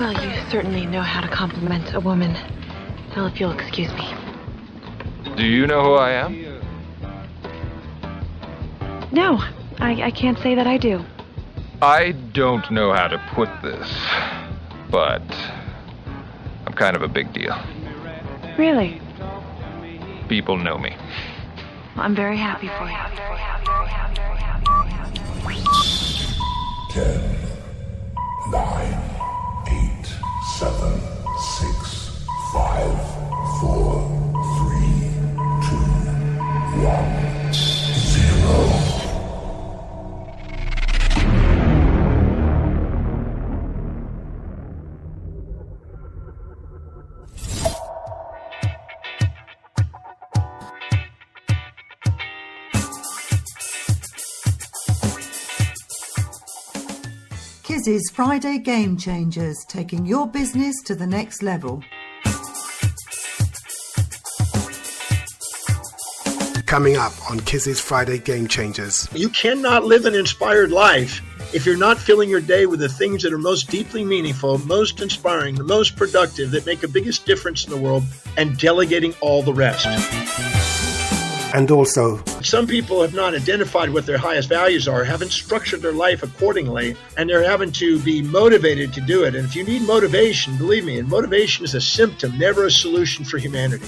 Well, you certainly know how to compliment a woman. Well, if you'll excuse me. Do you know who I am? No, I can't say that I do. I don't know how to put this, but I'm kind of a big deal. Really? People know me. Well, I'm very happy for you. 10, 9, 8, 7, 6, 5, 4, 3, 2, 1, 0. Kizzi's Friday Game Changers, taking your business to the next level. Coming up on Kizzi's Friday Game Changers. You cannot live an inspired life if you're not filling your day with the things that are most deeply meaningful, most inspiring, the most productive, that make the biggest difference in the world, and delegating all the rest. And also, some people have not identified what their highest values are, haven't structured their life accordingly, and they're having to be motivated to do it. And if you need motivation, believe me, and motivation is a symptom, never a solution for humanity.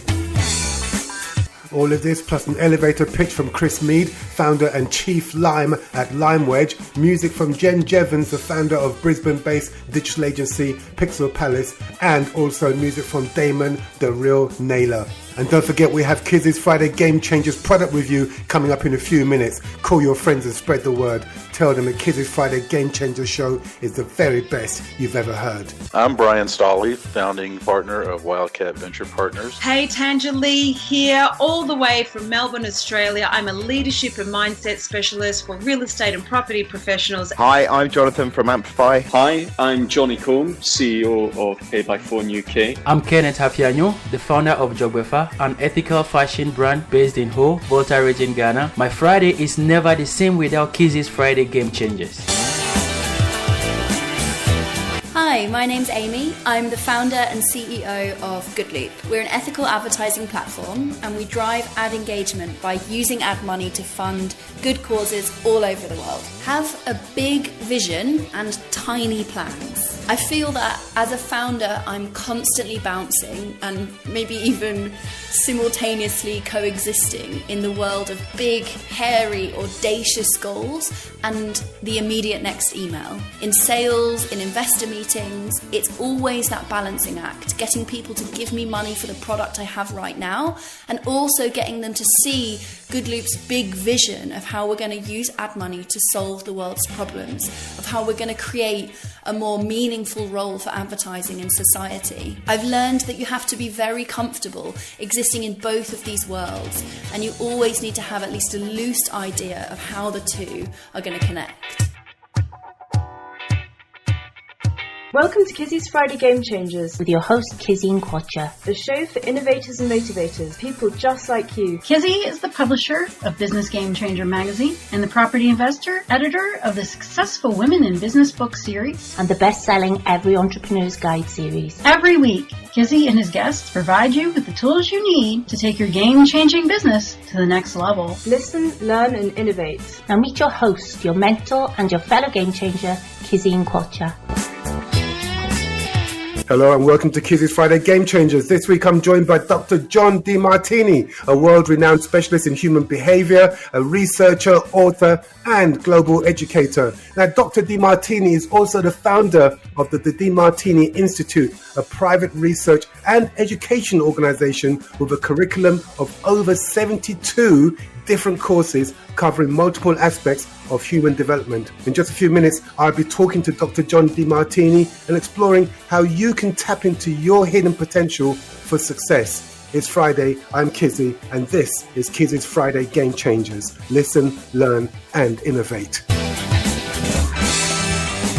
all of this plus an elevator pitch from Chris Mead, founder and chief Lime at Limewedge, music from Jen Jeavons, the founder of Brisbane-based digital agency Pixel Palace, and also music from Damon, DaRil Nailer. And don't forget, we have Kizzi's Friday Game Changers product review coming up in a few minutes. Call your friends and spread the word. Tell them that Kizzi's Friday Game Changers show is the very best you've ever heard. I'm Brian Stolley, founding partner of Wildcat Venture Partners. Hey, Tanja Lee here, all the way from Melbourne, Australia. I'm a leadership and mindset specialist for real estate and property professionals. Hi, I'm Jonathan from Amplify. Hi, I'm Johnny Combe, CEO of Pay-by-Phone UK. I'm Kenneth Hafianyo, the founder of Jogwefa, an ethical fashion brand based in Ho, Volta region, Ghana. My Friday is never the same without Kizzi's Friday Game Changers. Hi, my name's Amy. I'm the founder and CEO of Goodloop. We're an ethical advertising platform and we drive ad engagement by using ad money to fund good causes all over the world. Have a big vision and tiny plans. I feel that as a founder, I'm constantly bouncing and maybe even simultaneously coexisting in the world of big, hairy, audacious goals and the immediate next email. In sales, in investor meetings, it's always that balancing act, getting people to give me money for the product I have right now and also getting them to see Goodloop's big vision of how we're going to use ad money to solve the world's problems, of how we're going to create a more meaningful role for advertising in society. I've learned that you have to be very comfortable existing in both of these worlds, and you always need to have at least a loose idea of how the two are going to connect. Welcome to Kizzi's Friday Game Changers with your host Kizzi and Quacha, the show for innovators and motivators, people just like you. Kizzi is the publisher of Business Game Changer magazine and the property investor, editor of the successful Women in Business book series and the best-selling Every Entrepreneur's Guide series. Every week, Kizzi and his guests provide you with the tools you need to take your game-changing business to the next level. Listen, learn and innovate. Now meet your host, your mentor and your fellow game changer, Kizzi and Quacha. Hello and welcome to Kizzi's Friday Game Changers. This week I'm joined by Dr. Dr Demartini, a world-renowned specialist in human behavior, a researcher, author, and global educator. Now, Dr. Demartini is also the founder of the Demartini Institute, a private research and education organization with a curriculum of over 72 different courses covering multiple aspects of human development. In just a few minutes, I'll be talking to Dr. Dr Demartini and exploring how you can tap into your hidden potential for success. It's Friday, I'm Kizzi, and this is Kizzi's Friday Game Changers. Listen, learn, and innovate.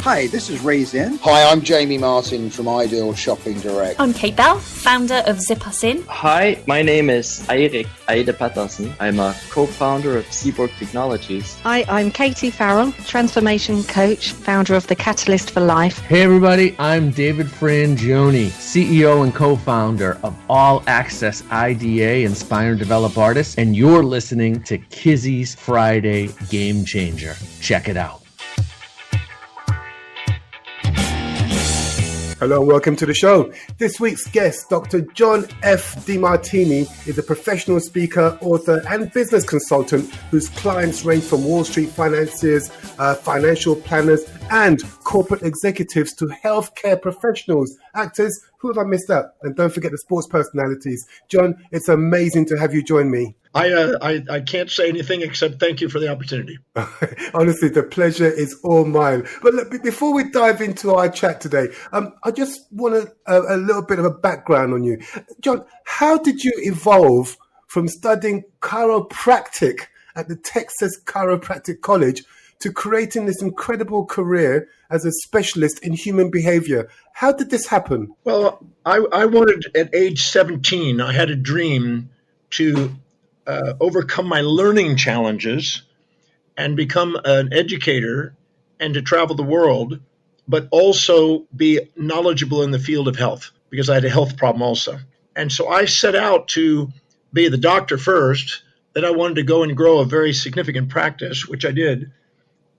Hi, this is Ray Zen. Hi, I'm Jamie Martin from Ideal Shopping Direct. I'm Kate Bell, founder of Zip Us In. Hi, my name is Eirik Eide Patterson. I'm a co-founder of Seaborg Technologies. Hi, I'm Katie Farrell, transformation coach, founder of the Catalyst for Life. Hey everybody, I'm David Frangioni, CEO and co-founder of All Access IDA, Inspire and Develop Artists, and you're listening to Kizzi's Friday Game Changer. Check it out. Hello and welcome to the show. This week's guest, Dr. John F. Demartini, is a professional speaker, author, and business consultant whose clients range from Wall Street financiers, financial planners, and corporate executives to healthcare professionals, actors. Who have I missed out? And don't forget the sports personalities. John, it's amazing to have you join me. I can't say anything except thank you for the opportunity. Honestly, the pleasure is all mine. But look, before we dive into our chat today, I just want a little bit of a background on you. John, how did you evolve from studying chiropractic at the Texas Chiropractic College to creating this incredible career as a specialist in human behavior? How did this happen? Well, I wanted at age 17, I had a dream to overcome my learning challenges and become an educator and to travel the world, but also be knowledgeable in the field of health because I had a health problem also. And so I set out to be the doctor first, then I wanted to go and grow a very significant practice, which I did.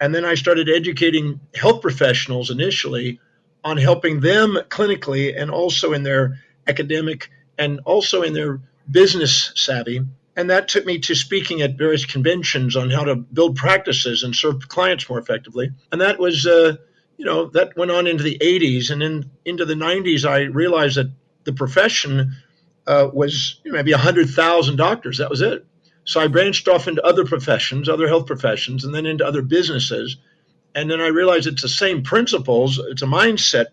And then I started educating health professionals initially on helping them clinically and also in their academic and also in their business savvy. And that took me to speaking at various conventions on how to build practices and serve clients more effectively. And that was, that went on into the 80s. And then into the 90s, I realized that the profession was maybe 100,000 doctors. That was it. So I branched off into other professions, other health professions, and then into other businesses. And then I realized it's the same principles. It's a mindset,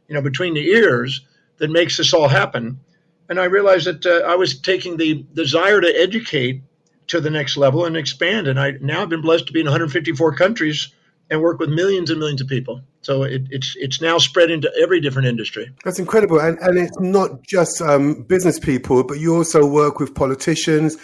between the ears that makes this all happen. And I realized that I was taking the desire to educate to the next level and expand. And I now have been blessed to be in 154 countries and work with millions and millions of people. So it's now spread into every different industry. That's incredible. And it's not just business people, but you also work with politicians,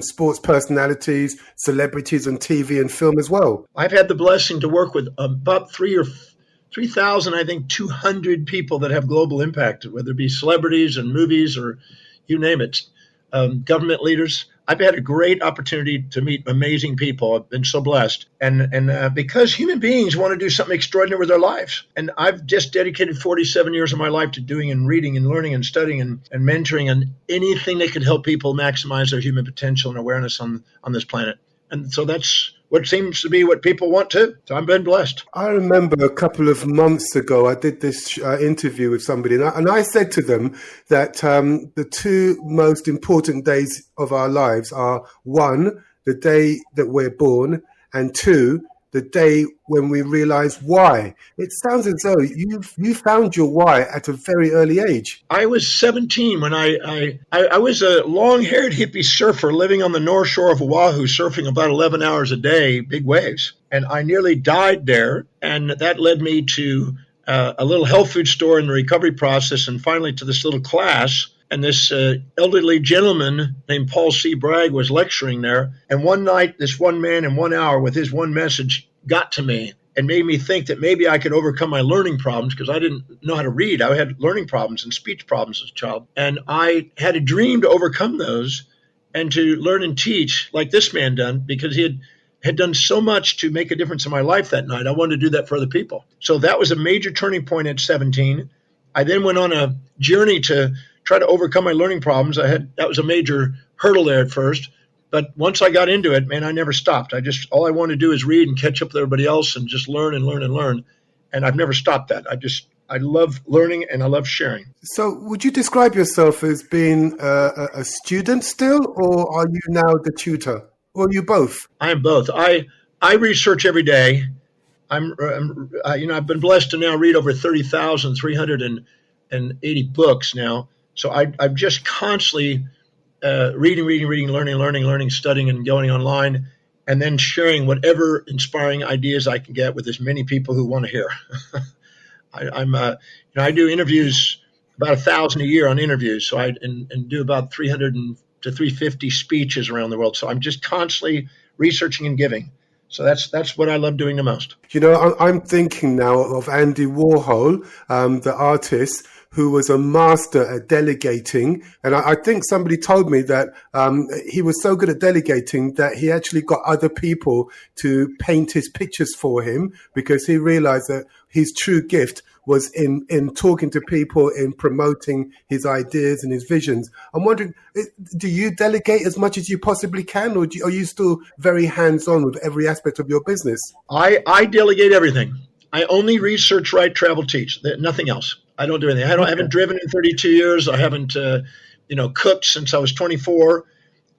sports personalities, celebrities on TV and film as well. I've had the blessing to work with about 3,000, I think, 200 people that have global impact, whether it be celebrities and movies or you name it, government leaders. I've had a great opportunity to meet amazing people. I've been so blessed. And because human beings want to do something extraordinary with their lives. And I've just dedicated 47 years of my life to doing and reading and learning and studying and mentoring and anything that could help people maximize their human potential and awareness on this planet. And so that's what seems to be what people want to. So I've been blessed. I remember a couple of months ago, I did this interview with somebody, and I said to them that the two most important days of our lives are, one, the day that we're born, and two, the day when we realize why. It sounds as though you found your why at a very early age. I was 17 when I was a long-haired hippie surfer living on the North Shore of Oahu, surfing about 11 hours a day, big waves. And I nearly died there. And that led me to a little health food store in the recovery process and finally to this little class. And this elderly gentleman named Paul C. Bragg was lecturing there. And one night, this one man in 1 hour with his one message got to me and made me think that maybe I could overcome my learning problems because I didn't know how to read. I had learning problems and speech problems as a child. And I had a dream to overcome those and to learn and teach like this man done because he had done so much to make a difference in my life that night. I wanted to do that for other people. So that was a major turning point at 17. I then went on a journey to try to overcome my learning problems. That was a major hurdle there at first. But once I got into it, man, I never stopped. All I want to do is read and catch up with everybody else and just learn and learn and learn. And I've never stopped that. I love learning and I love sharing. So would you describe yourself as being a student still, or are you now the tutor? Or are you both? I am both. I research every day. I've been blessed to now read over 30,380 books now. So I'm just constantly reading, learning, studying, and going online. and then sharing whatever inspiring ideas I can get with as many people who want to hear. I do interviews, about 1,000 a year on interviews. So and do about 300 to 350 speeches around the world. So I'm just constantly researching and giving. So that's what I love doing the most. You know, I'm thinking now of Andy Warhol, the artist, who was a master at delegating. And I think somebody told me that he was so good at delegating that he actually got other people to paint his pictures for him, because he realized that his true gift was in talking to people, in promoting his ideas and his visions. I'm wondering, do you delegate as much as you possibly can, or are you still very hands-on with every aspect of your business? I delegate everything. I only research, write, travel, teach. Nothing else. I don't do anything. I haven't driven in 32 years. I haven't, cooked since I was 24.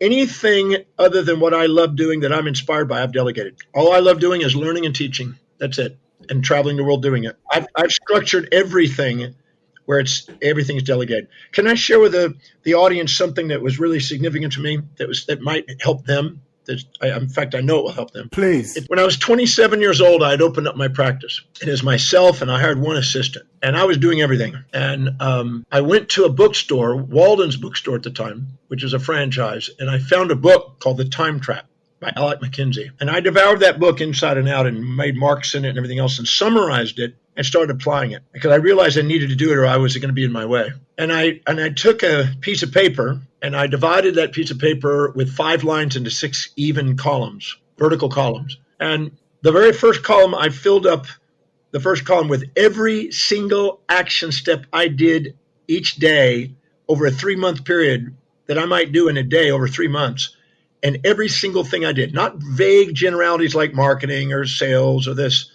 Anything other than what I love doing that I'm inspired by, I've delegated. All I love doing is learning and teaching. That's it. And traveling the world doing it. I've structured everything where everything's delegated. Can I share with the audience something that was really significant to me that might help them? In fact, I know it will help them. Please. When I was 27 years old, I had opened up my practice. It is myself, and I hired one assistant, and I was doing everything. And I went to a bookstore, Walden's bookstore at the time, which is a franchise, and I found a book called The Time Trap by Alec McKinsey. And I devoured that book inside and out and made marks in it and everything else and summarized it and started applying it, because I realized I needed to do it or I was going to be in my way. And I took a piece of paper and I divided that piece of paper with 5 lines into 6 even columns, vertical columns. And the very first column, I filled up the first column with every single action step I did each day over a 3-month period that I might do in a day over 3 months. And every single thing I did, not vague generalities like marketing or sales or this,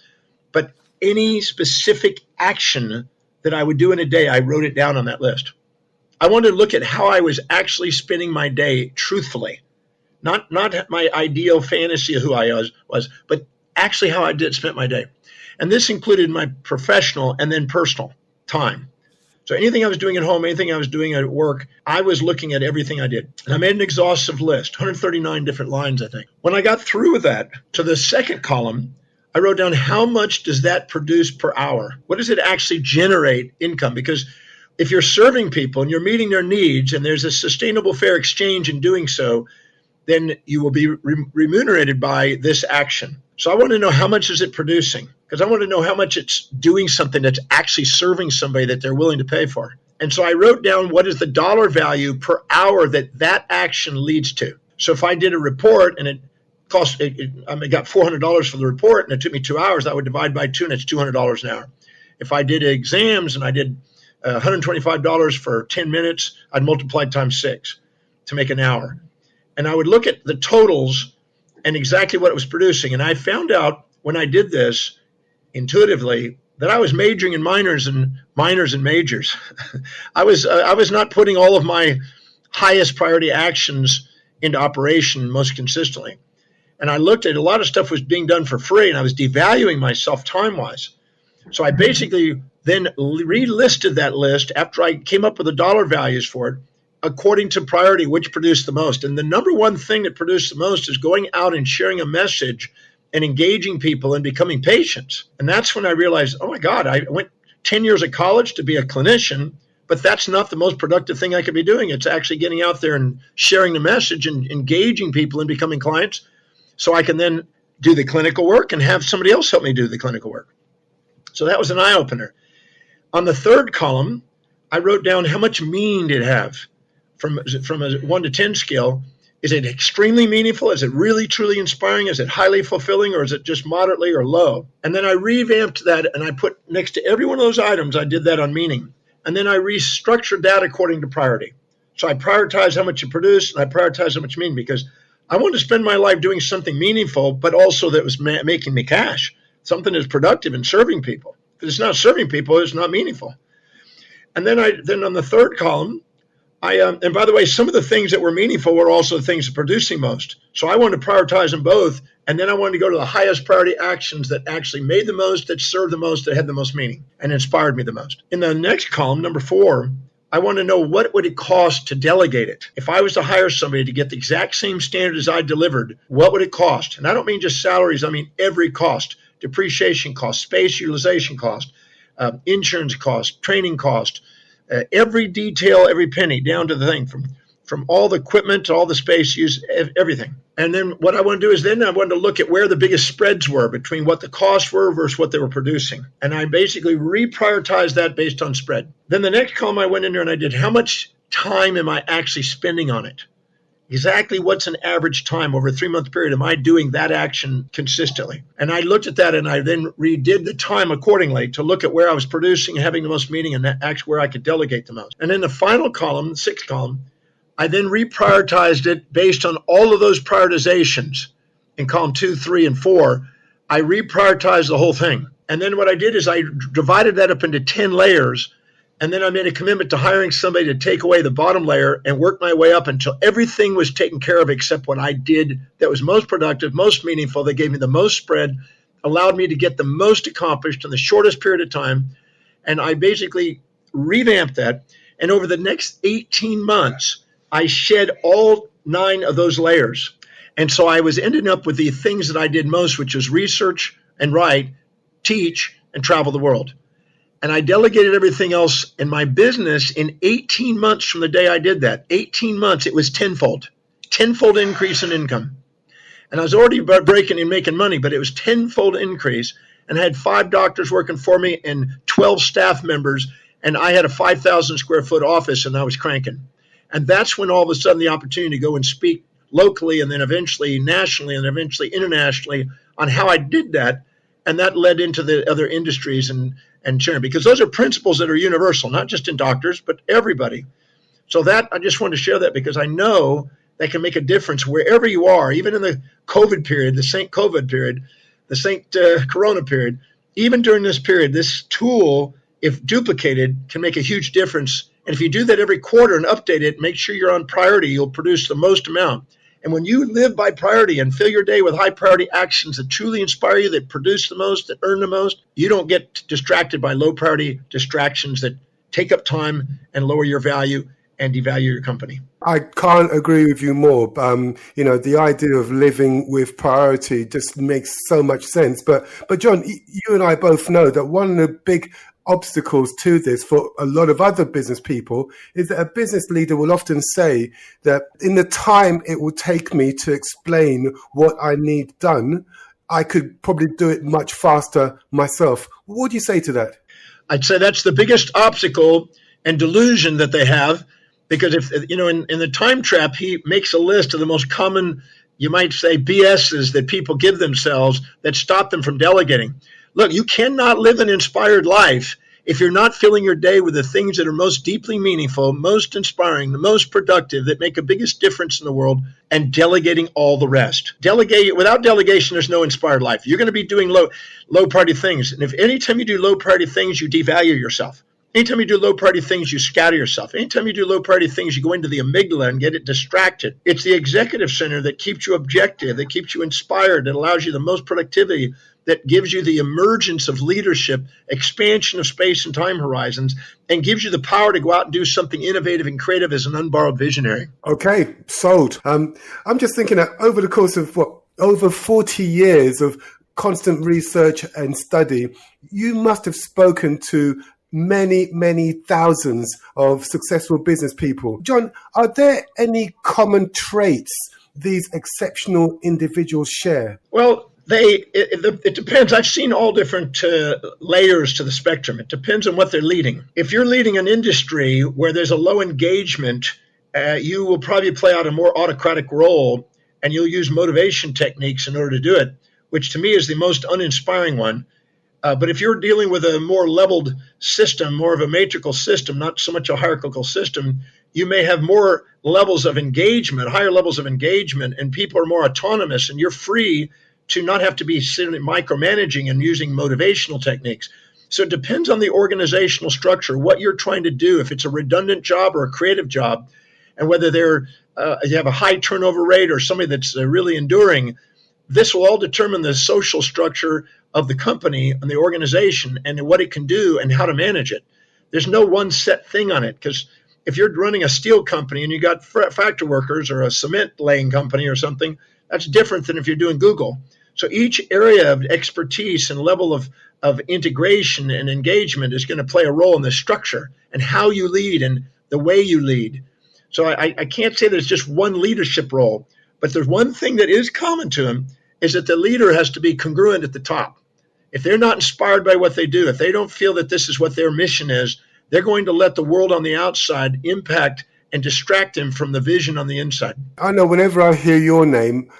but any specific action that I would do in a day, I wrote it down on that list. I wanted to look at how I was actually spending my day truthfully, not my ideal fantasy of who I was, but actually how I spent my day. And this included my professional and then personal time. So anything I was doing at home, anything I was doing at work, I was looking at everything I did. And I made an exhaustive list, 139 different lines, I think. When I got through with that, to the second column, I wrote down how much does that produce per hour? What does it actually generate income? Because if you're serving people and you're meeting their needs and there's a sustainable fair exchange in doing so, then you will be remunerated by this action. So I want to know how much is it producing, because I want to know how much it's doing something that's actually serving somebody that they're willing to pay for. And so I wrote down what is the dollar value per hour that action leads to. So if I did a report and it cost, I got $400 for the report and it took me 2 hours, I would divide by 2 and it's $200 an hour. If I did exams and I did $125 for 10 minutes, I'd multiply times 6 to make an hour. And I would look at the totals and exactly what it was producing. And I found out when I did this intuitively that I was majoring in minors and majors. I was not putting all of my highest priority actions into operation most consistently. And I looked at a lot of stuff was being done for free, and I was devaluing myself time-wise. So I basically then relisted that list after I came up with the dollar values for it, according to priority, which produced the most. And the number one thing that produced the most is going out and sharing a message and engaging people and becoming patients. And that's when I realized, oh my God, I went 10 years of college to be a clinician, but that's not the most productive thing I could be doing. It's actually getting out there and sharing the message and engaging people and becoming clients so I can then do the clinical work and have somebody else help me do the clinical work. So that was an eye-opener. On the third column, I wrote down how much meaning did it have from a 1 to 10 scale. Is it extremely meaningful? Is it really, truly inspiring? Is it highly fulfilling, or is it just moderately or low? And then I revamped that, and I put next to every one of those items, I did that on meaning. And then I restructured that according to priority. So I prioritized how much you produce, and I prioritized how much meaning, because I wanted to spend my life doing something meaningful, but also that was making me cash, something that's productive and serving people. If it's not serving people, it's not meaningful. And then on the third column, and by the way, some of the things that were meaningful were also the things that producing most. So I wanted to prioritize them both. And then I wanted to go to the highest priority actions that actually made the most, that served the most, that had the most meaning and inspired me the most. In the next column, number 4, I want to know what would it cost to delegate it. If I was to hire somebody to get the exact same standard as I delivered, what would it cost? And I don't mean just salaries. I mean every cost, depreciation cost, space utilization cost, insurance cost, training cost, every detail, every penny down to the thing from all the equipment to all the space use, everything. And then what I want to do is then I want to look at where the biggest spreads were between what the costs were versus what they were producing. And I basically reprioritized that based on spread. Then the next column I went in there and I did how much time am I actually spending on it? Exactly what's an average time over a 3-month period am I doing that action consistently? And I looked at that and I then redid the time accordingly to look at where I was producing, having the most meaning, and actually where I could delegate the most. And then the final column, the sixth column, I then reprioritized it based on all of those prioritizations in column 2, 3, and 4. I reprioritized the whole thing. And then what I did is I divided that up into 10 layers. And then I made a commitment to hiring somebody to take away the bottom layer and work my way up until everything was taken care of except what I did that was most productive, most meaningful, that gave me the most spread, allowed me to get the most accomplished in the shortest period of time. And I basically revamped that. And over the next 18 months, I shed all 9 of those layers. And so I was ending up with the things that I did most, which was research and write, teach, and travel the world. And I delegated everything else in my business in 18 months from the day I did that. 18 months, it was tenfold increase in income. And I was already breaking and making money, but it was tenfold increase. And I had 5 doctors working for me and 12 staff members. And I had a 5,000 square foot office and I was cranking. And that's when all of a sudden the opportunity to go and speak locally and then eventually nationally and eventually internationally on how I did that. And that led into the other industries and sharing, because those are principles that are universal, not just in doctors, but everybody. So that I just wanted to share that because I know that can make a difference wherever you are, even in the COVID period, the Saint COVID period, the Saint Corona period, even during this period, this tool, if duplicated, can make a huge difference. And if you do that every quarter and update it, make sure you're on priority, you'll produce the most amount. And when you live by priority and fill your day with high priority actions that truly inspire you, that produce the most, that earn the most, you don't get distracted by low priority distractions that take up time and lower your value and devalue your company. I can't agree with you more. The idea of living with priority just makes so much sense. But John, you and I both know that one of the big obstacles to this for a lot of other business people is that a business leader will often say that in the time it will take me to explain what I need done, I could probably do it much faster myself. What would you say to that? I'd say that's the biggest obstacle and delusion that they have, because if in the time trap, he makes a list of the most common, you might say, BSs that people give themselves that stop them from delegating. Look, you cannot live an inspired life if you're not filling your day with the things that are most deeply meaningful, most inspiring, the most productive, that make the biggest difference in the world, and delegating all the rest. Without delegation, there's no inspired life. You're going to be doing low priority things. And if anytime you do low priority things, you devalue yourself. Anytime you do low priority things, you scatter yourself. Anytime you do low priority things, you go into the amygdala and get it distracted. It's the executive center that keeps you objective, that keeps you inspired, that allows you the most productivity, that gives you the emergence of leadership, expansion of space and time horizons, and gives you the power to go out and do something innovative and creative as an unborrowed visionary. Okay, sold. I'm just thinking that over the course of over 40 years of constant research and study, you must have spoken to many, many thousands of successful business people. John, are there any common traits these exceptional individuals share? Well, it depends. I've seen all different layers to the spectrum. It depends on what they're leading. If you're leading an industry where there's a low engagement, you will probably play out a more autocratic role, and you'll use motivation techniques in order to do it, which to me is the most uninspiring one. But if you're dealing with a more leveled system, more of a matrical system, not so much a hierarchical system, you may have more levels of engagement, higher levels of engagement, and people are more autonomous, and you're free to not have to be micromanaging and using motivational techniques. So it depends on the organizational structure, what you're trying to do, if it's a redundant job or a creative job, and whether you have a high turnover rate or somebody that's really enduring. This will all determine the social structure of the company and the organization and what it can do and how to manage it. There's no one set thing on it, because if you're running a steel company and you got factory workers or a cement laying company or something, that's different than if you're doing Google. So each area of expertise and level of integration and engagement is going to play a role in the structure and how you lead and the way you lead. So I can't say there's just one leadership role, but there's one thing that is common to them is that the leader has to be congruent at the top. If they're not inspired by what they do, if they don't feel that this is what their mission is, they're going to let the world on the outside impact and distract them from the vision on the inside. I know whenever I hear your name,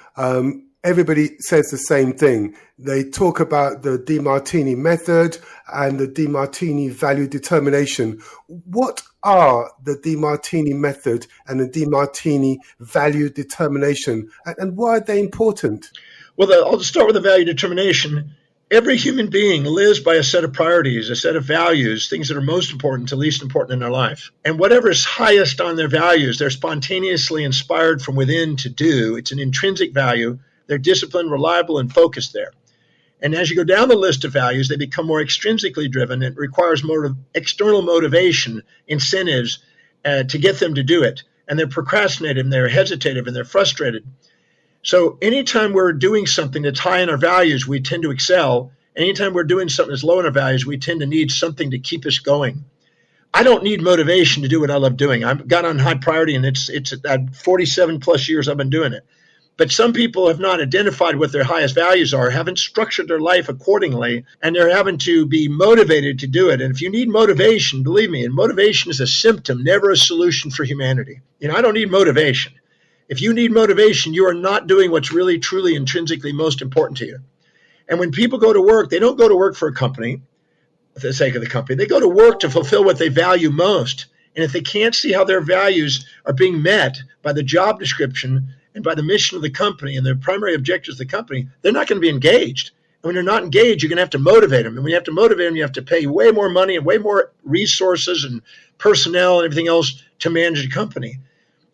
everybody says the same thing. They talk about the Demartini method and the Demartini value determination. What are the Demartini method and the Demartini value determination, and why are they important? Well, I'll start with the value determination. Every human being lives by a set of priorities, a set of values, things that are most important to least important in their life. And whatever is highest on their values, they're spontaneously inspired from within to do. It's an intrinsic value. They're disciplined, reliable, and focused there. And as you go down the list of values, they become more extrinsically driven. It requires more external motivation, incentives to get them to do it. And they're procrastinative, and they're hesitative, and they're frustrated. So anytime we're doing something that's high in our values, we tend to excel. Anytime we're doing something that's low in our values, we tend to need something to keep us going. I don't need motivation to do what I love doing. I've got on high priority, and it's 47 plus years I've been doing it. But some people have not identified what their highest values are, haven't structured their life accordingly, and they're having to be motivated to do it. And if you need motivation, believe me, and motivation is a symptom, never a solution for humanity. I don't need motivation. If you need motivation, you are not doing what's really, truly, intrinsically most important to you. And when people go to work, they don't go to work for a company for the sake of the company. They go to work to fulfill what they value most. And if they can't see how their values are being met by the job description and by the mission of the company and their primary objectives of the company, they're not going to be engaged. And when they're not engaged, you're going to have to motivate them. And when you have to motivate them, you have to pay way more money and way more resources and personnel and everything else to manage a company.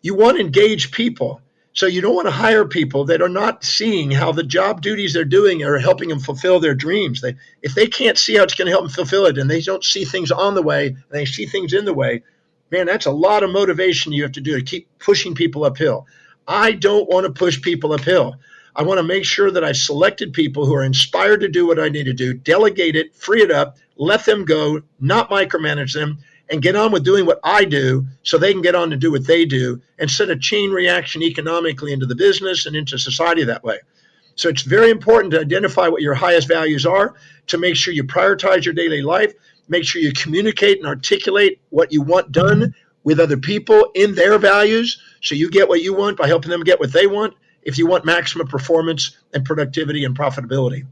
You want engaged people. So you don't want to hire people that are not seeing how the job duties they're doing are helping them fulfill their dreams. If they can't see how it's going to help them fulfill it, and they don't see things on the way, and they see things in the way, man, that's a lot of motivation you have to do to keep pushing people uphill. I don't want to push people uphill. I want to make sure that I've selected people who are inspired to do what I need to do, delegate it, free it up, let them go, not micromanage them, and get on with doing what I do so they can get on to do what they do and set a chain reaction economically into the business and into society that way. So it's very important to identify what your highest values are, to make sure you prioritize your daily life, make sure you communicate and articulate what you want done with other people in their values so you get what you want by helping them get what they want if you want maximum performance and productivity and profitability.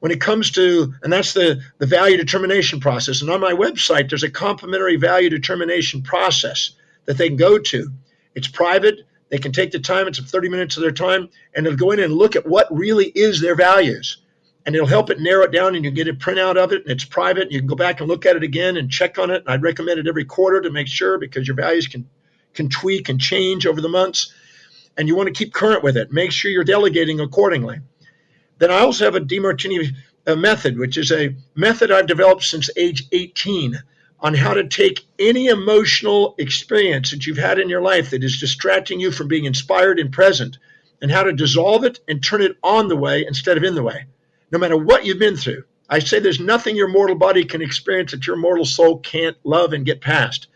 When it comes to, and that's the value determination process. And on my website, there's a complimentary value determination process that they can go to. It's private. They can take the time. It's 30 minutes of their time. And they'll go in and look at what really is their values. And it'll help it narrow it down, and you get a printout of it. And it's private. You can go back and look at it again and check on it. And I'd recommend it every quarter to make sure, because your values can tweak and change over the months. And you want to keep current with it. Make sure you're delegating accordingly. Then I also have a Demartini method, which is a method I've developed since age 18 on how to take any emotional experience that you've had in your life that is distracting you from being inspired and present, and how to dissolve it and turn it on the way instead of in the way, no matter what you've been through. I say there's nothing your mortal body can experience that your mortal soul can't love and get past.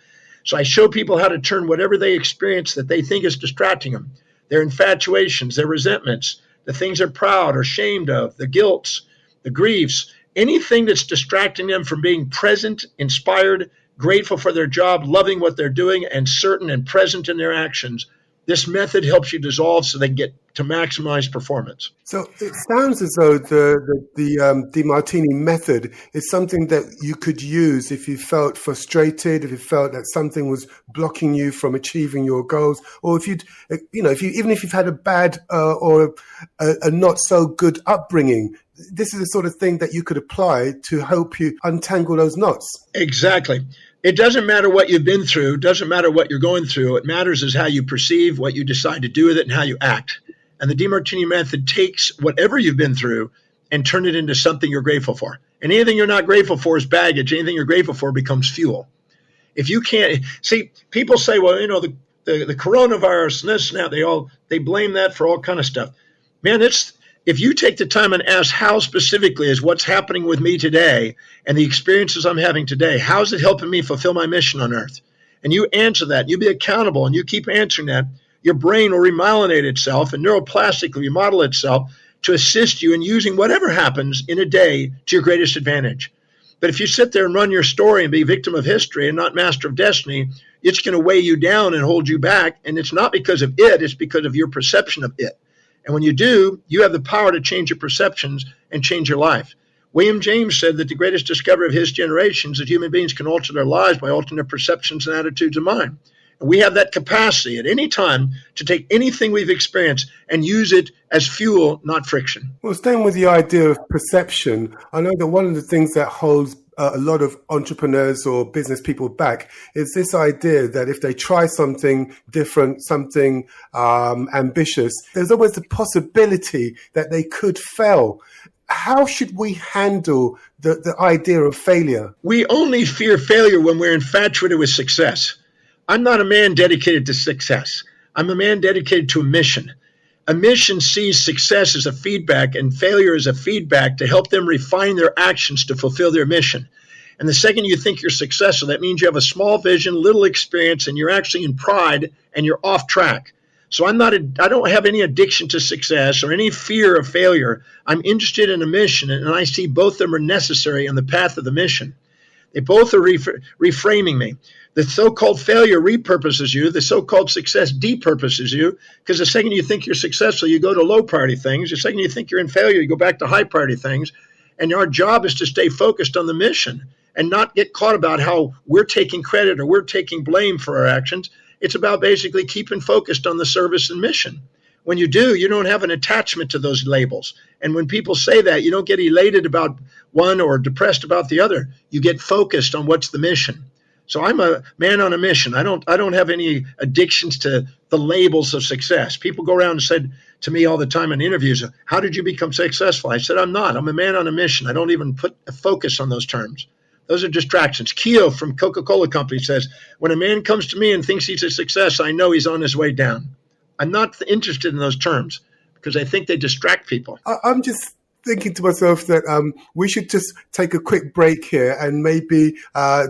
So I show people how to turn whatever they experience that they think is distracting them, their infatuations, their resentments, the things they're proud or ashamed of, the guilts, the griefs, anything that's distracting them from being present, inspired, grateful for their job, loving what they're doing, and certain and present in their actions. This method helps you dissolve so they can get to maximize performance. So it sounds as though the Demartini method is something that you could use if you felt frustrated, if you felt that something was blocking you from achieving your goals, or if even if you've had a bad or a not so good upbringing. This is the sort of thing that you could apply to help you untangle those knots. Exactly. It doesn't matter what you've been through. It doesn't matter what you're going through. What matters is how you perceive, what you decide to do with it, and how you act. And the Demartini method takes whatever you've been through and turn it into something you're grateful for. And anything you're not grateful for is baggage. Anything you're grateful for becomes fuel. If you can't see, people say, well, the coronavirus and this and that, they blame that for all kind of stuff. Man, if you take the time and ask how specifically is what's happening with me today and the experiences I'm having today, how is it helping me fulfill my mission on earth? And you answer that, you be accountable, and you keep answering that, your brain will remyelinate itself and neuroplastically remodel itself to assist you in using whatever happens in a day to your greatest advantage. But if you sit there and run your story and be victim of history and not master of destiny, it's going to weigh you down and hold you back. And it's not because of it, it's because of your perception of it. And when you do, you have the power to change your perceptions and change your life. William James said that the greatest discovery of his generation is that human beings can alter their lives by altering their perceptions and attitudes of mind. And we have that capacity at any time to take anything we've experienced and use it as fuel, not friction. Well, staying with the idea of perception, I know that one of the things that holds a lot of entrepreneurs or business people back is this idea that if they try something different, something ambitious, there's always the possibility that they could fail. How should we handle the idea of failure? We only fear failure when we're infatuated with success. I'm not a man dedicated to success. I'm a man dedicated to a mission. A mission sees success as a feedback and failure as a feedback to help them refine their actions to fulfill their mission. And the second you think you're successful, that means you have a small vision, little experience, and you're actually in pride and you're off track. So I don't have any addiction to success or any fear of failure. I'm interested in a mission, and I see both of them are necessary on the path of the mission. They both are reframing me. The so-called failure repurposes you. The so-called success depurposes you, because the second you think you're successful, you go to low-priority things. The second you think you're in failure, you go back to high-priority things. And our job is to stay focused on the mission and not get caught about how we're taking credit or we're taking blame for our actions. It's about basically keeping focused on the service and mission. When you do, you don't have an attachment to those labels. And when people say that, you don't get elated about one or depressed about the other. You get focused on what's the mission. So I'm a man on a mission. I don't have any addictions to the labels of success. People go around and said to me all the time in interviews, how did you become successful? I said, I'm not. I'm a man on a mission. I don't even put a focus on those terms. Those are distractions. Keo from Coca-Cola Company says, when a man comes to me and thinks he's a success, I know he's on his way down. I'm not interested in those terms because I think they distract people. I'm just thinking to myself that we should just take a quick break here and maybe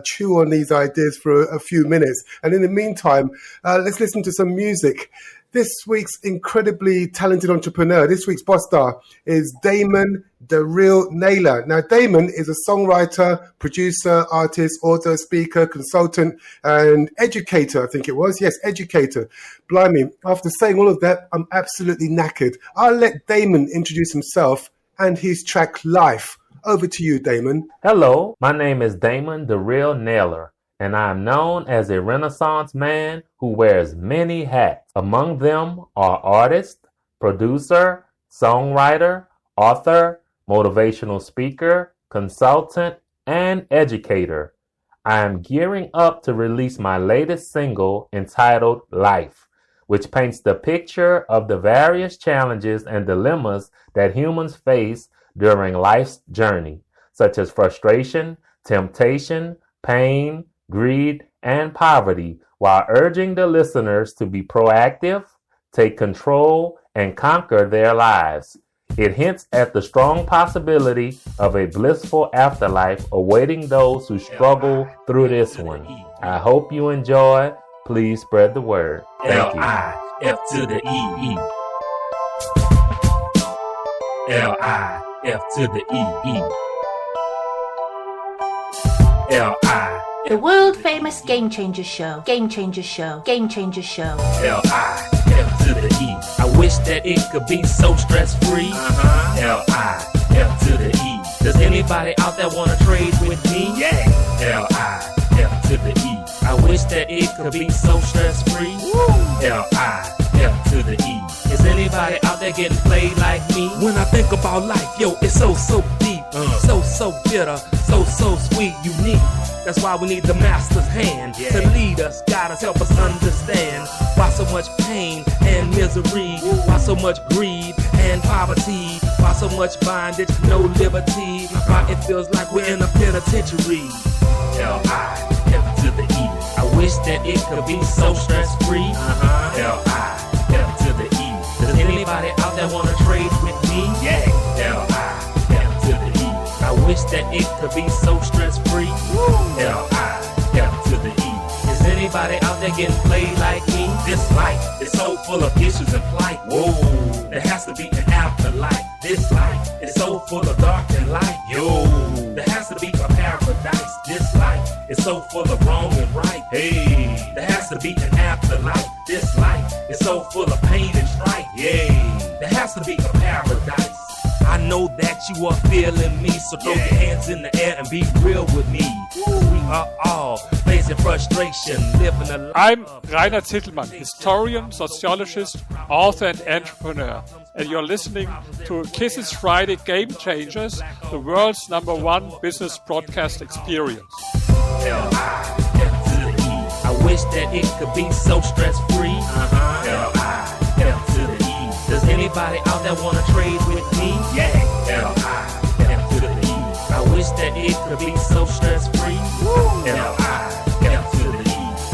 chew on these ideas for a few minutes. And in the meantime, let's listen to some music. This week's incredibly talented entrepreneur, this week's boss star, is Damon DaRil Naylor. Now, Damon is a songwriter, producer, artist, author, speaker, consultant, and educator, I think it was. Yes, educator. Blimey, after saying all of that, I'm absolutely knackered. I'll let Damon introduce himself and his track Life. Over to you, Damon. Hello, my name is Damon DaRil Naylor, and I am known as a Renaissance man who wears many hats. Among them are artist, producer, songwriter, author, motivational speaker, consultant, and educator. I am gearing up to release my latest single entitled Life, which paints the picture of the various challenges and dilemmas that humans face during life's journey, such as frustration, temptation, pain, greed, and poverty, while urging the listeners to be proactive, take control, and conquer their lives. It hints at the strong possibility of a blissful afterlife awaiting those who struggle through this one. I hope you enjoy. Please spread the word. Thank you. L-I-F to the E-E. L-I-F to the E-E. L-I. The world famous Game Changers Show. Game Changers Show. Game Changers Show. L-I-F to the E. I wish that it could be so stress-free. L-I-F to the E. Does anybody out there want to trade with me? Yeah. L-I-F to the E. I wish that it could be so stress-free. L-I-F to the E. Is anybody out there getting played like me? When I think about life, yo, it's so deep. So bitter, so sweet, unique. That's why we need the master's hand to lead us, guide us, help us understand why so much pain and misery, why so much greed and poverty, why so much bondage, no liberty, why it feels like we're in a penitentiary. L-I-F to the E. that it could be so stress-free. L-I-F to the E. Does anybody out there want to trade with me? Yeah. L-I-F to the E. I wish that it could be so stress-free. L-I-F to the E. Is anybody out there getting played like me? This life is so full of issues and plight. Whoa, there has to be an afterlife. This life is so full of dark and light. Yo, there has to be a paradise. This life is so full of wrong and right. Hey, there has to be an afterlife. This life is so full of pain and strife. Yay, there has to be a paradise. I know that you are feeling me, so throw your hands in the air and be real with me. We are all facing frustration, living a life. I'm Rainer Tittelmann, historian, sociologist, author and entrepreneur. And you're listening to Kizzi's Friday Game Changers, the world's #1 business broadcast experience. L-I-F to the E. I wish that it could be so stress-free. L-I-F to the E. Does anybody out there want to trade with me? Yeah. L-I-F to the E. I wish that it could be so stress-free. L-I-F to the E.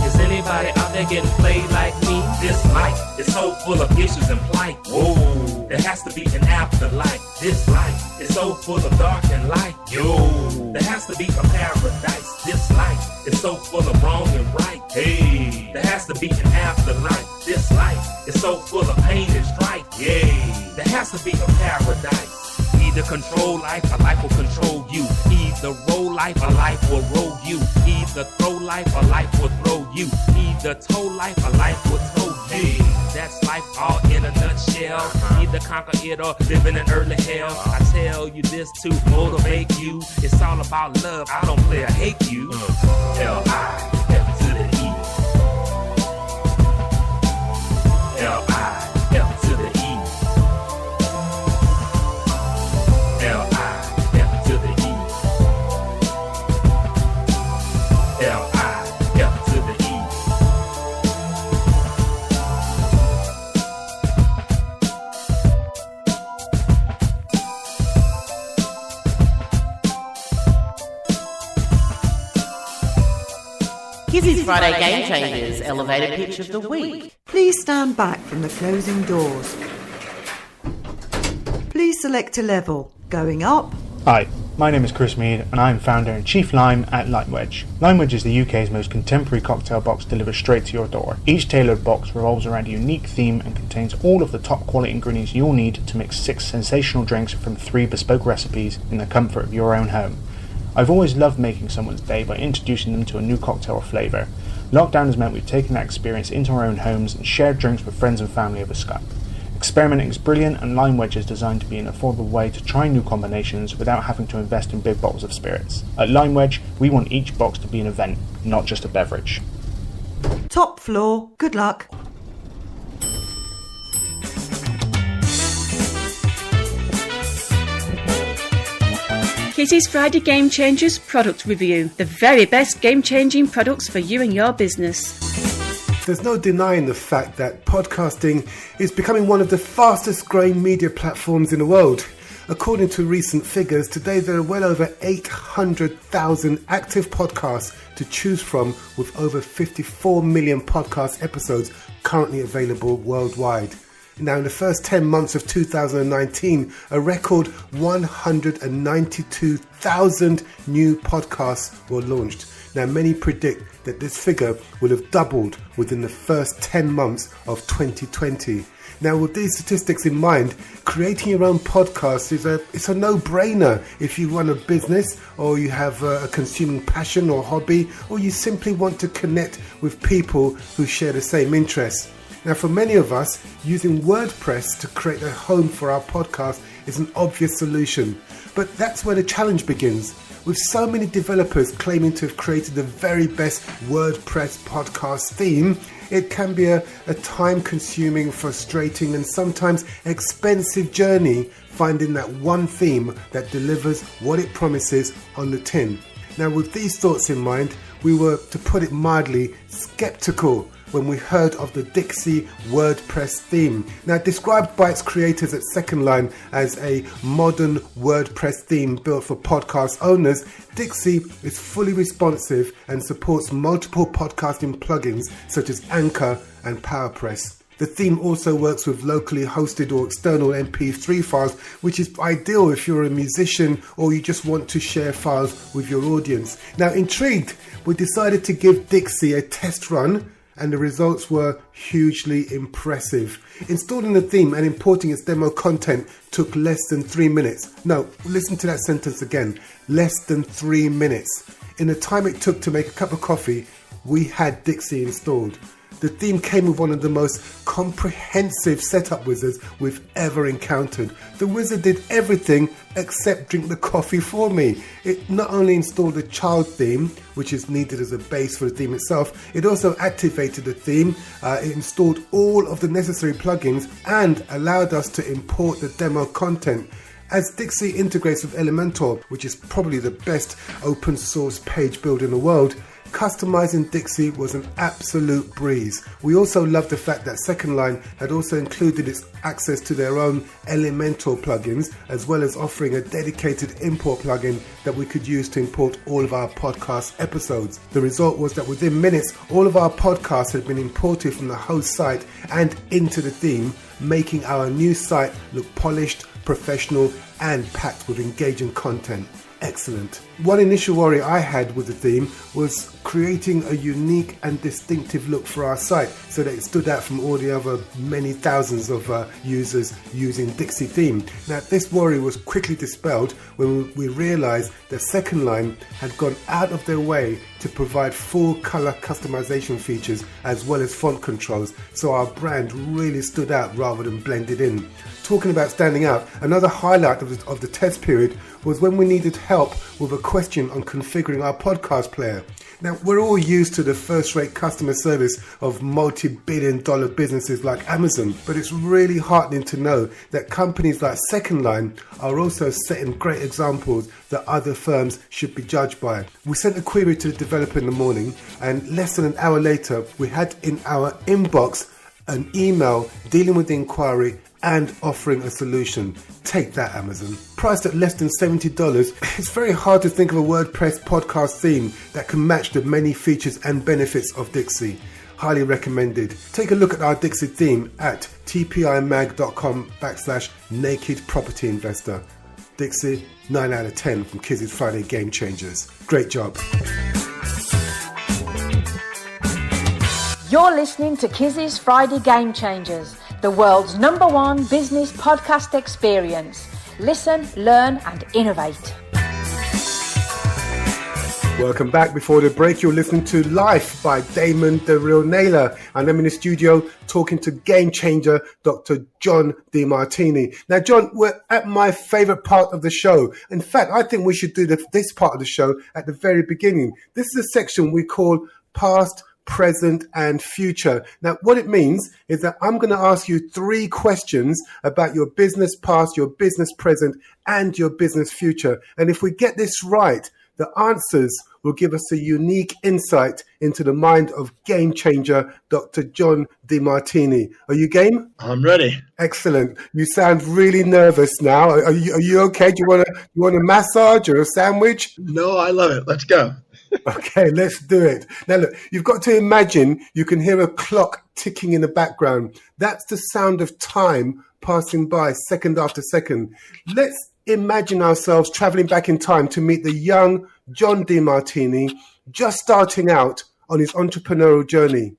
Is anybody out there getting played like me? This life is so full of issues and plight. Whoa, there has to be an afterlife. This life is so full of dark and light. Yo, there has to be a paradise. This life is so full of wrong and right. Hey, there has to be an afterlife. This life is so full of pain and strife. Yay, there has to be a paradise. Either control life, or life will control you. Either roll life, or life will roll you. Either throw life, or life will throw you. Either tow life, or life will tow you. That's life all in a nutshell. Either conquer it or live in an early hell. I tell you this to motivate you. It's all about love, I don't play or hate you. L-I-F to the E. L-I-F to the E. L-I-F to the E. L-I-F to the E. Kizzi's Friday Game Changers Elevator Pitch of the Week. Please stand back from the closing doors. Please select a level. Going up. Hi, my name is Chris Mead and I'm founder and chief lime at Limewedge. Limewedge is the UK's most contemporary cocktail box delivered straight to your door. Each tailored box revolves around a unique theme and contains all of the top quality ingredients you'll need to mix 6 sensational drinks from 3 bespoke recipes in the comfort of your own home. I've always loved making someone's day by introducing them to a new cocktail or flavour. Lockdown has meant we've taken that experience into our own homes and shared drinks with friends and family over Skype. Experimenting is brilliant, and Limewedge is designed to be an affordable way to try new combinations without having to invest in big bottles of spirits. At Limewedge, we want each box to be an event, not just a beverage. Top floor. Good luck. Kizzi's Friday Game Changers Product Review. The very best game-changing products for you and your business. There's no denying the fact that podcasting is becoming one of the fastest growing media platforms in the world. According to recent figures, today there are well over 800,000 active podcasts to choose from, with over 54 million podcast episodes currently available worldwide. Now, in the first 10 months of 2019, a record 192,000 new podcasts were launched. Now, many predict that this figure will have doubled within the first 10 months of 2020. Now, with these statistics in mind, creating your own podcast it's a no-brainer if you run a business, or you have a consuming passion or hobby, or you simply want to connect with people who share the same interests. Now, for many of us, using WordPress to create a home for our podcast is an obvious solution. But that's where the challenge begins. With so many developers claiming to have created the very best WordPress podcast theme, it can be a time-consuming, frustrating, and sometimes expensive journey finding that one theme that delivers what it promises on the tin. Now, with these thoughts in mind, we were, to put it mildly, skeptical when we heard of the Dixie WordPress theme. Now, described by its creators at Second Line as a modern WordPress theme built for podcast owners, Dixie is fully responsive and supports multiple podcasting plugins such as Anchor and PowerPress. The theme also works with locally hosted or external MP3 files, which is ideal if you're a musician or you just want to share files with your audience. Now, intrigued, we decided to give Dixie a test run, and the results were hugely impressive. Installing the theme and importing its demo content took less than 3 minutes. No, listen to that sentence again. Less than 3 minutes. In the time it took to make a cup of coffee, we had Dixie installed. The theme came with one of the most comprehensive setup wizards we've ever encountered. The wizard did everything except drink the coffee for me. It not only installed a child theme, which is needed as a base for the theme itself, it also activated the theme, it installed all of the necessary plugins and allowed us to import the demo content. As Dixie integrates with Elementor, which is probably the best open source page builder in the world, customizing Dixie was an absolute breeze. We also loved the fact that Second Line had also included its access to their own Elementor plugins, as well as offering a dedicated import plugin that we could use to import all of our podcast episodes. The result was that within minutes, all of our podcasts had been imported from the host site and into the theme, making our new site look polished, professional, and packed with engaging content. Excellent. One initial worry I had with the theme was creating a unique and distinctive look for our site so that it stood out from all the other many thousands of users using Dixie theme. Now, this worry was quickly dispelled when we realized that Second Line had gone out of their way to provide full color customization features as well as font controls, so our brand really stood out rather than blended in. Talking about standing out, another highlight of the test period was when we needed help with a question on configuring our podcast player. Now, we're all used to the first-rate customer service of multi-billion-dollar businesses like Amazon, but it's really heartening to know that companies like Second Line are also setting great examples that other firms should be judged by. We sent a query to the developer in the morning, and less than an hour later, we had in our inbox an email dealing with the inquiry and offering a solution. Take that, Amazon. Priced at less than $70, it's very hard to think of a WordPress podcast theme that can match the many features and benefits of Dixie. Highly recommended. Take a look at our Dixie theme at tpimag.com/naked property investor. Dixie, 9 out of 10 from Kizzi's Friday Game Changers. Great job. You're listening to Kizzi's Friday Game Changers, the world's #1 business podcast experience. Listen, learn, and innovate. Welcome back. Before the break, you're listening to Life by Damon DaRil Naylor, and I'm in the studio talking to game changer Dr. John Demartini. Now, John, we're at my favorite part of the show. In fact, I think we should do this part of the show at the very beginning. This is a section we call Past, Present and Future. Now, what it means is that I'm going to ask you 3 questions about your business past, your business present, and your business future. And if we get this right, the answers will give us a unique insight into the mind of game changer Dr. John Demartini. Are you game? I'm ready. Excellent. You sound really nervous now. Are you okay? Do you want a massage or a sandwich? No, I love it. Let's go. Okay, let's do it. Now look, you've got to imagine you can hear a clock ticking in the background. That's the sound of time passing by second after second. Let's imagine ourselves traveling back in time to meet the young John Demartini just starting out on his entrepreneurial journey.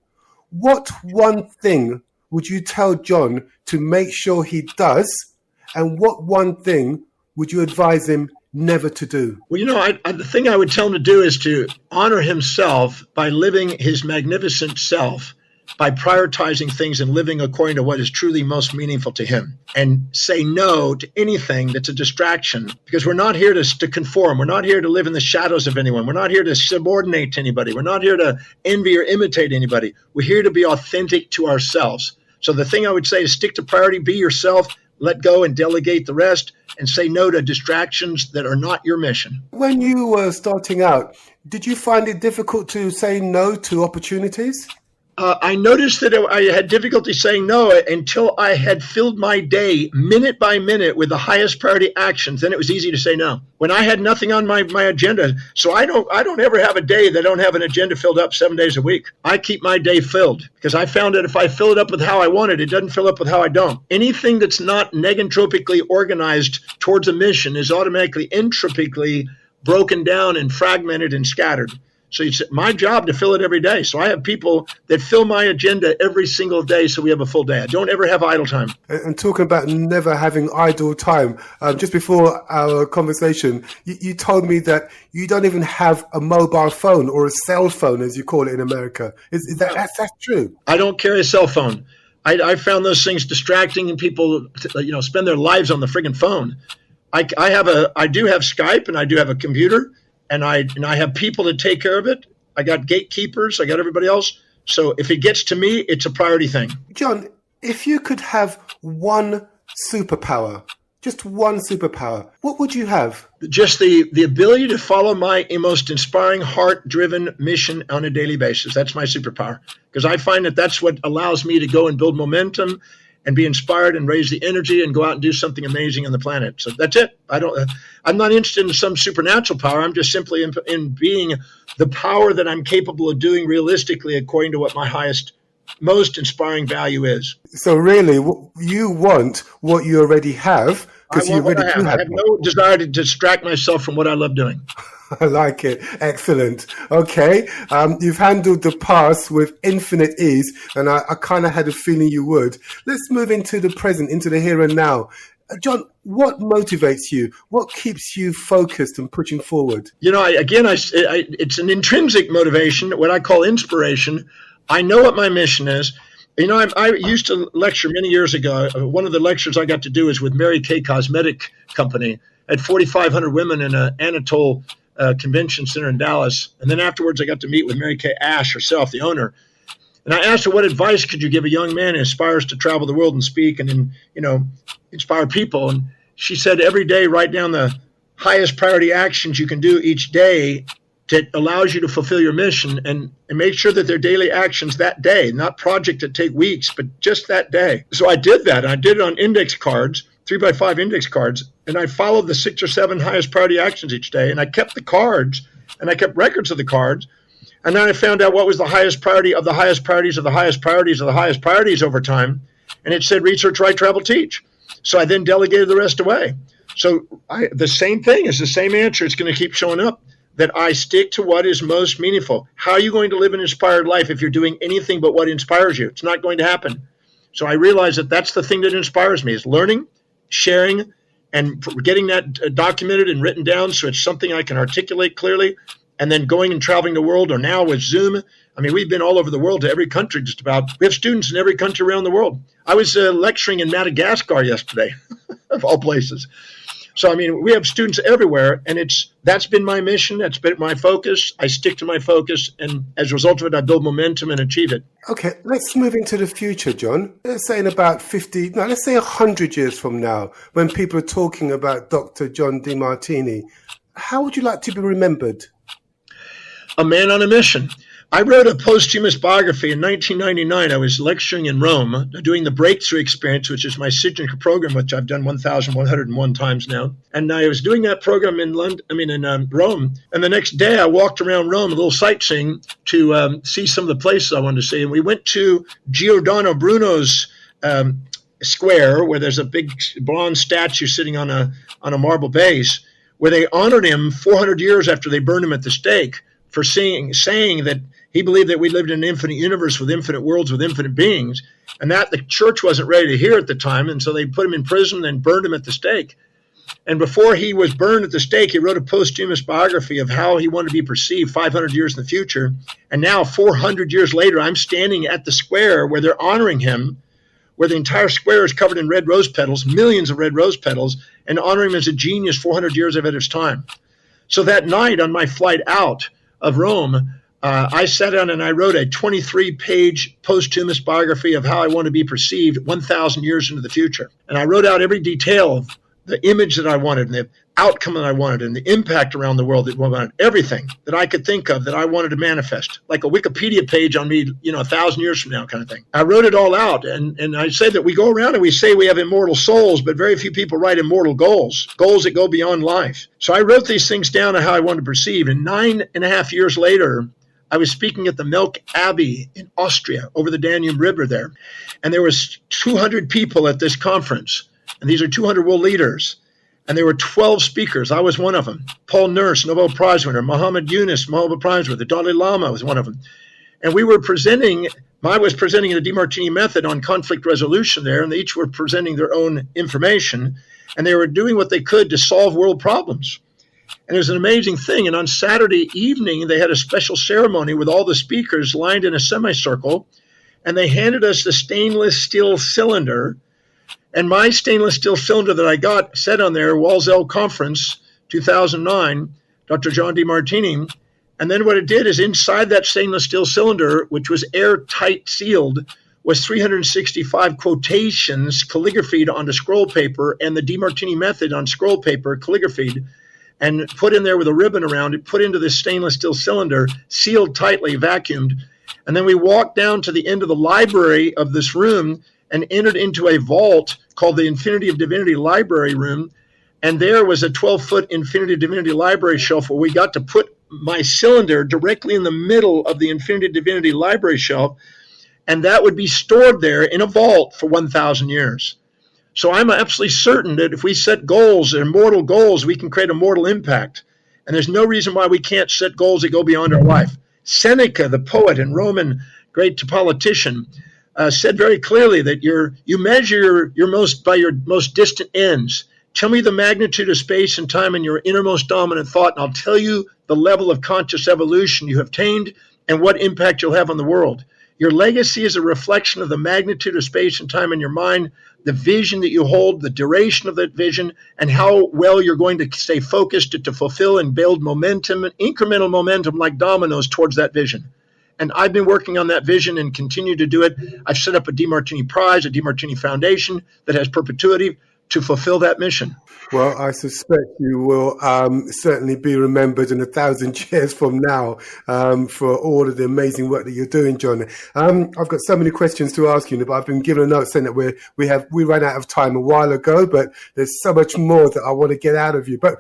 What one thing would you tell John to make sure he does, and what one thing would you advise him never to do? Well, the thing I would tell him to do is to honor himself by living his magnificent self, by prioritizing things and living according to what is truly most meaningful to him, and say no to anything that's a distraction, because we're not here to conform. We're not here to live in the shadows of anyone. We're not here to subordinate to anybody. We're not here to envy or imitate anybody. We're here to be authentic to ourselves. So the thing I would say is stick to priority, be yourself, let go and delegate the rest, and say no to distractions that are not your mission. When you were starting out, did you find it difficult to say no to opportunities? I noticed that I had difficulty saying no until I had filled my day minute by minute with the highest priority actions. Then it was easy to say no. When I had nothing on my agenda, so I don't ever have a day that I don't have an agenda filled up 7 days a week. I keep my day filled because I found that if I fill it up with how I want it, it doesn't fill up with how I don't. Anything that's not negentropically organized towards a mission is automatically entropically broken down and fragmented and scattered. So it's my job to fill it every day. So I have people that fill my agenda every single day so we have a full day. I don't ever have idle time. And talking about never having idle time, just before our conversation, you told me that you don't even have a mobile phone or a cell phone, as you call it in America. Is that's true? I don't carry a cell phone. I found those things distracting, and people spend their lives on the friggin' phone. I do have Skype, and I do have a computer. And I have people to take care of it. I got gatekeepers. I got everybody else. So if it gets to me, it's a priority thing. John, if you could have one superpower, just one superpower, what would you have? Just the ability to follow my most inspiring, heart-driven mission on a daily basis. That's my superpower. Because I find that that's what allows me to go and build momentum and be inspired and raise the energy and go out and do something amazing on the planet. So that's it. I'm not interested in some supernatural power. I'm just simply in being the power that I'm capable of doing realistically according to what my highest, most inspiring value is. So really, you want what you already have, because you already do have. I have no desire to distract myself from what I love doing. I like it. Excellent. Okay. You've handled the past with infinite ease, and I kind of had a feeling you would. Let's move into the present, into the here and now. John, what motivates you? What keeps you focused and pushing forward? It's an intrinsic motivation, what I call inspiration. I know what my mission is. I used to lecture many years ago. One of the lectures I got to do is with Mary Kay Cosmetic Company at 4,500 women in an Anatole convention center in Dallas. And then afterwards, I got to meet with Mary Kay Ash herself, the owner. And I asked her, what advice could you give a young man who aspires to travel the world and speak and, inspire people? And she said, every day, write down the highest priority actions you can do each day that allows you to fulfill your mission, and make sure that they're daily actions that day, not projects that take weeks, but just that day. So I did that. I did it on index cards, 3x5 index cards, and I followed the 6 or 7 highest priority actions each day. And I kept the cards, and I kept records of the cards. And then I found out what was the highest priority of the highest priorities of the highest priorities of the highest priorities over time. And it said research, write, travel, teach. So I then delegated the rest away. So the same thing is the same answer. It's going to keep showing up, that I stick to what is most meaningful. How are you going to live an inspired life if you're doing anything but what inspires you? It's not going to happen. So I realized that that's the thing that inspires me, is learning, sharing, and getting that documented and written down so it's something I can articulate clearly, and then going and traveling the world, or now with Zoom. I mean, we've been all over the world, to every country just about. We have students in every country around the world. I was lecturing in Madagascar yesterday, of all places. So, I mean, we have students everywhere, and that's been my mission. That's been my focus. I stick to my focus, and as a result of it, I build momentum and achieve it. Okay, let's move into the future, John. Let's say in about 100 years from now, when people are talking about Dr. John Demartini, how would you like to be remembered? A man on a mission. I wrote a posthumous biography in 1999. I was lecturing in Rome, doing the Breakthrough Experience, which is my signature program, which I've done 1,101 times now. And I was doing that program in Rome. And the next day, I walked around Rome, a little sightseeing, to see some of the places I wanted to see. And we went to Giordano Bruno's square, where there's a big bronze statue sitting on a marble base, where they honored him 400 years after they burned him at the stake for saying that he believed that we lived in an infinite universe with infinite worlds with infinite beings, and that the church wasn't ready to hear at the time, and so they put him in prison and burned him at the stake. And before he was burned at the stake, he wrote a posthumous biography of how he wanted to be perceived 500 years in the future. And now, 400 years later, I'm standing at the square where they're honoring him, where the entire square is covered in red rose petals, millions of red rose petals, and honoring him as a genius 400 years ahead of his time. So that night on my flight out of Rome, I sat down and I wrote a 23-page posthumous biography of how I want to be perceived 1,000 years into the future. And I wrote out every detail of the image that I wanted, and the outcome that I wanted and the impact around the world that I wanted, everything that I could think of that I wanted to manifest, like a Wikipedia page on me, 1,000 years from now kind of thing. I wrote it all out. And I say that we go around and we say we have immortal souls, but very few people write immortal goals that go beyond life. So I wrote these things down on how I wanted to perceive. And 9.5 years later, I was speaking at the Melk Abbey in Austria over the Danube River there. And there was 200 people at this conference. And these are 200 world leaders. And there were 12 speakers. I was one of them. Paul Nurse, Nobel Prize winner. Muhammad Yunus, Nobel Prize winner. The Dalai Lama was one of them. And we were presenting, I was presenting the Demartini method on conflict resolution there, and they each were presenting their own information. And they were doing what they could to solve world problems. And it was an amazing thing. And on Saturday evening, they had a special ceremony with all the speakers lined in a semicircle. And they handed us the stainless steel cylinder. And my stainless steel cylinder that I got said on there, Walsall Conference 2009, Dr. John Demartini. And then what it did is inside that stainless steel cylinder, which was airtight sealed, was 365 quotations calligraphied onto scroll paper and the Demartini method on scroll paper calligraphied and put in there with a ribbon around it, put into this stainless steel cylinder, sealed tightly, vacuumed. And then we walked down to the end of the library of this room and entered into a vault called the Infinity of Divinity Library Room. And there was a 12-foot Infinity of Divinity library shelf where we got to put my cylinder directly in the middle of the Infinity of Divinity library shelf. And that would be stored there in a vault for 1,000 years. So I'm absolutely certain that if we set goals, immortal goals, we can create a mortal impact. And there's no reason why we can't set goals that go beyond our life. Seneca, the poet and Roman great politician, said very clearly that you measure by your most distant ends. Tell me the magnitude of space and time in your innermost dominant thought, and I'll tell you the level of conscious evolution you have attained and what impact you'll have on the world. Your legacy is a reflection of the magnitude of space and time in your mind, the vision that you hold, the duration of that vision, and how well you're going to stay focused to fulfill and build momentum, incremental momentum like dominoes towards that vision. And I've been working on that vision and continue to do it. I've set up a Demartini Prize, a Demartini Foundation that has perpetuity to fulfill that mission. Well, I suspect you will certainly be remembered in 1,000 years from now for all of the amazing work that you're doing, John. I've got so many questions to ask you, but I've been given a note saying that we ran out of time a while ago, but there's so much more that I want to get out of you. But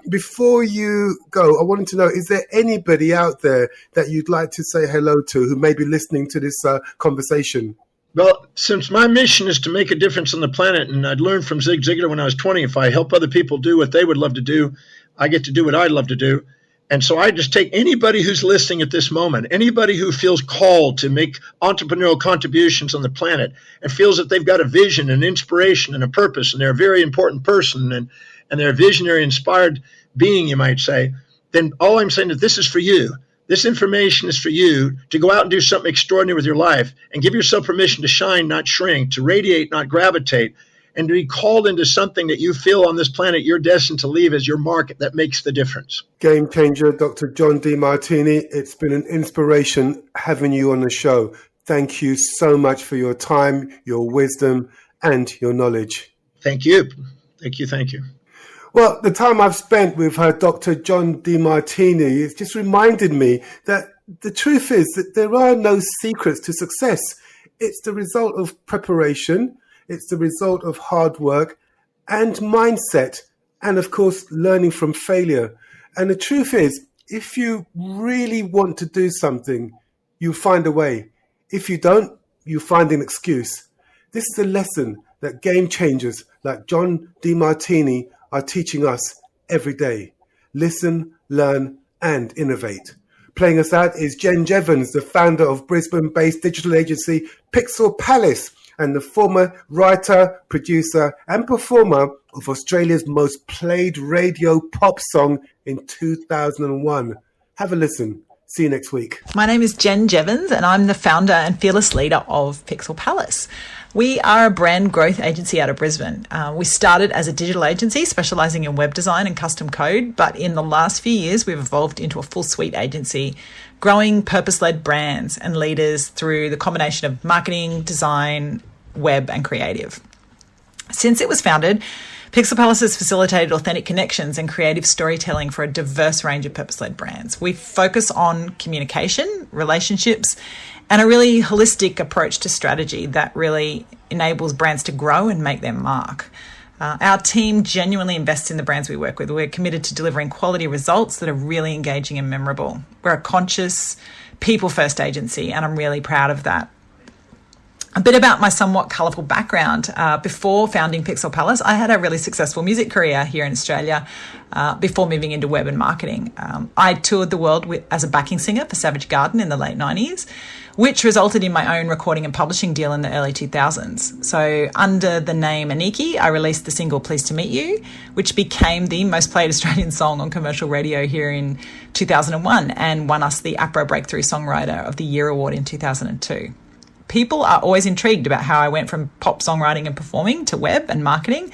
before you go, I wanted to know, is there anybody out there that you'd like to say hello to who may be listening to this conversation? Well, since my mission is to make a difference on the planet, and I'd learned from Zig Ziglar when I was 20, if I help other people do what they would love to do, I get to do what I'd love to do. And so I just take anybody who's listening at this moment, anybody who feels called to make entrepreneurial contributions on the planet and feels that they've got a vision, an inspiration, and a purpose, and they're a very important person, and they're a visionary, inspired being, you might say, then all I'm saying is this is for you. This information is for you to go out and do something extraordinary with your life and give yourself permission to shine, not shrink, to radiate, not gravitate, and to be called into something that you feel on this planet you're destined to leave as your mark that makes the difference. Game changer, Dr. John Demartini. It's been an inspiration having you on the show. Thank you so much for your time, your wisdom, and your knowledge. Thank you. Thank you. Thank you. Well, the time I've spent with Dr. John Demartini has just reminded me that the truth is that there are no secrets to success. It's the result of preparation. It's the result of hard work and mindset. And of course, learning from failure. And the truth is, if you really want to do something, you'll find a way. If you don't, you find an excuse. This is a lesson that game changers like John Demartini are teaching us every day. Listen, learn, and innovate. Playing us out is Jen Jeavons, the founder of Brisbane-based digital agency Pixel Palace and the former writer, producer, and performer of Australia's most played radio pop song in 2001. Have a listen. See you next week. My name is Jen Jeavons, and I'm the founder and fearless leader of Pixel Palace. We are a brand growth agency out of Brisbane. We started as a digital agency specialising in web design and custom code, but in the last few years, we've evolved into a full suite agency, growing purpose-led brands and leaders through the combination of marketing, design, web, and creative. Since it was founded, Pixel Palace has facilitated authentic connections and creative storytelling for a diverse range of purpose-led brands. We focus on communication, relationships, and a really holistic approach to strategy that really enables brands to grow and make their mark. Our team genuinely invests in the brands we work with. We're committed to delivering quality results that are really engaging and memorable. We're a conscious, people-first agency, and I'm really proud of that. A bit about my somewhat colourful background. Before founding Pixel Palace, I had a really successful music career here in Australia before moving into web and marketing. I toured the world as a backing singer for Savage Garden in the late 90s, which resulted in my own recording and publishing deal in the early 2000s. So under the name Aniki, I released the single Pleased to Meet You, which became the most played Australian song on commercial radio here in 2001 and won us the APRA Breakthrough Songwriter of the Year award in 2002. People are always intrigued about how I went from pop songwriting and performing to web and marketing.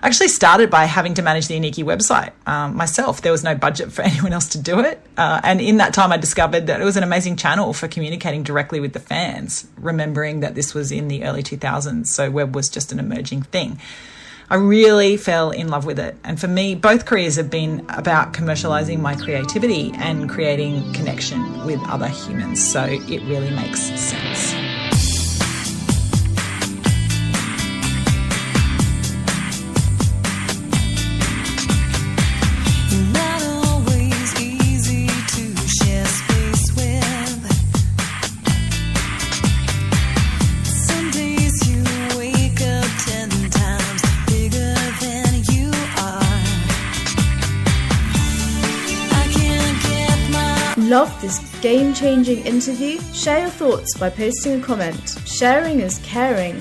I actually started by having to manage the Aniki website myself. There was no budget for anyone else to do it. And in that time, I discovered that it was an amazing channel for communicating directly with the fans, remembering that this was in the early 2000s, so web was just an emerging thing. I really fell in love with it. And for me, both careers have been about commercializing my creativity and creating connection with other humans. So it really makes sense. Love this game-changing interview? Share your thoughts by posting a comment. Sharing is caring.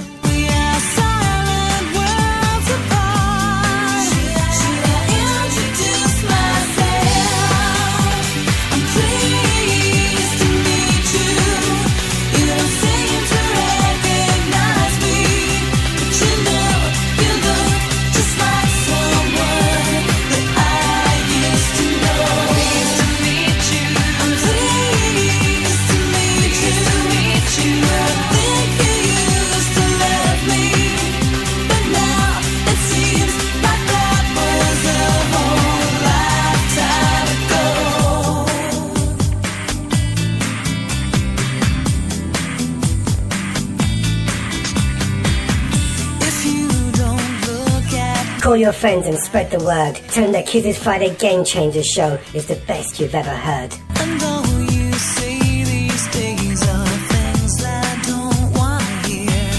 Call your friends and spread the word. Tell them that Kizzi's Friday Game Changers show is the best you've ever heard. And though you say these days are things that I don't want to hear,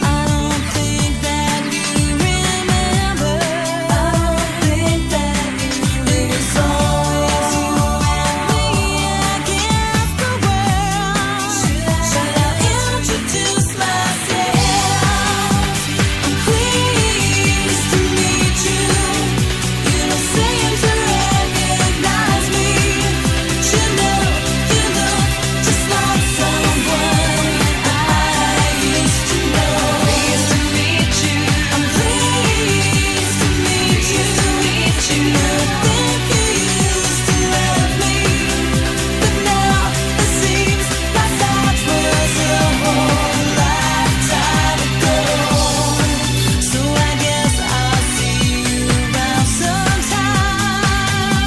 I don't think that you remember. I don't think that it was always you and me against the world. Should I introduce myself? Pleased to meet you. You don't seem to recognize me, but you look just like someone I used to know. Pleased to meet you. I'm pleased to meet you. Think you used to love me, but now it seems like that was a whole lifetime ago. So I guess I'll see you around sometime,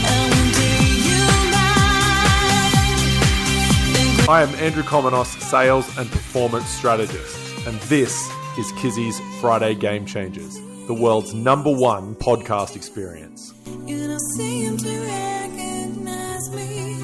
and one day you might. I am Andrew Komenos, Sales and Performance Strategist, and this is Kizzi's Friday Game Changers, the world's #1 podcast experience. You don't seem to recognize me.